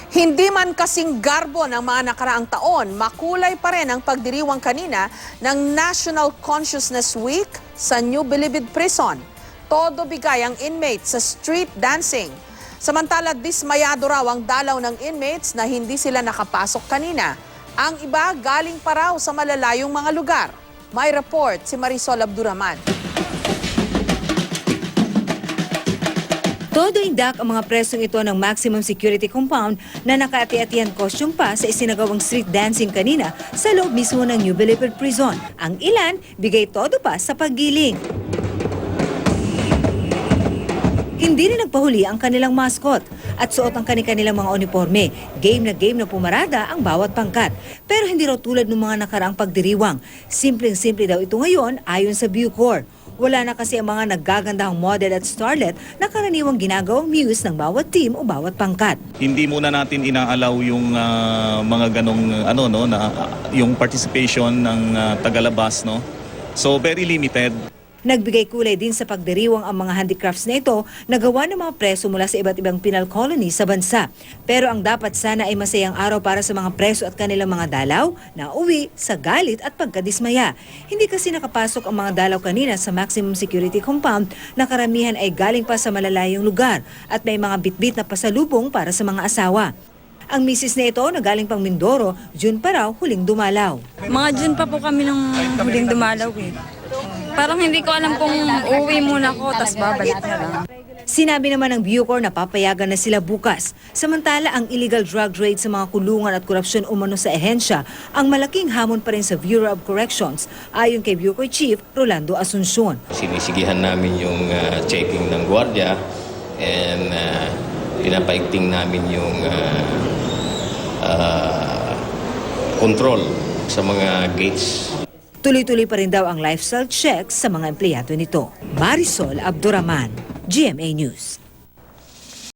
Hindi man kasing garbo ng mga nakaraang taon, makulay pa rin ang pagdiriwang kanina ng National Consciousness Week sa New Bilibid Prison. Todo bigay ang inmates sa street dancing. Samantala, dismayado raw ang dalaw ng inmates na hindi sila nakapasok kanina. Ang iba galing pa raw sa malalayong mga lugar. May report si Marisol Abduraman. Todo indak ang mga presong ito ng maximum security compound na nakaati-atihan costume pa sa isinagawang street dancing kanina sa loob mismo ng New Bilibid Prison. Ang ilan, bigay todo pa sa paggiling. Hindi rin nagpahuli ang kanilang mascot at suot ang kanilang mga uniforme. Game na pumarada ang bawat pangkat. Pero hindi raw tulad ng mga nakaraang pagdiriwang. Simpleng-simple daw ito ngayon ayon sa Bucor. Wala na kasi ang mga naggagandahang model at starlet na karaniwang ginagawang muse ng bawat team o bawat pangkat. Hindi muna natin inaalaw yung mga ganong yung participation ng tagalabas, no. So very limited. Nagbigay kulay din sa pagdiriwang ang mga handicrafts na ito na gawa ng mga preso mula sa iba't ibang penal colony sa bansa. Pero ang dapat sana ay masayang araw para sa mga preso at kanilang mga dalaw na uwi sa galit at pagkadismaya. Hindi kasi nakapasok ang mga dalaw kanina sa maximum security compound na karamihan ay galing pa sa malalayong lugar at may mga bitbit na pasalubong para sa mga asawa. Ang misis na ito na galing pang Mindoro, June pa raw huling dumalaw. Mga June pa po kami nung huling dumalaw eh. Parang hindi ko alam kung uuwi muna ako, tas babalik na lang. Sinabi naman ng Bucor na papayagan na sila bukas. Samantala, ang illegal drug trade sa mga kulungan at korupsyon umano sa ehensya ang malaking hamon pa rin sa Bureau of Corrections, ayon kay Bucor Chief Rolando Asuncion. Sinisigihan namin yung checking ng gwardiya and pinapaigting namin yung control sa mga gates. Tuloy-tuloy pa rin daw ang lifestyle checks sa mga empleyado nito. Marisol Abduraman, GMA News.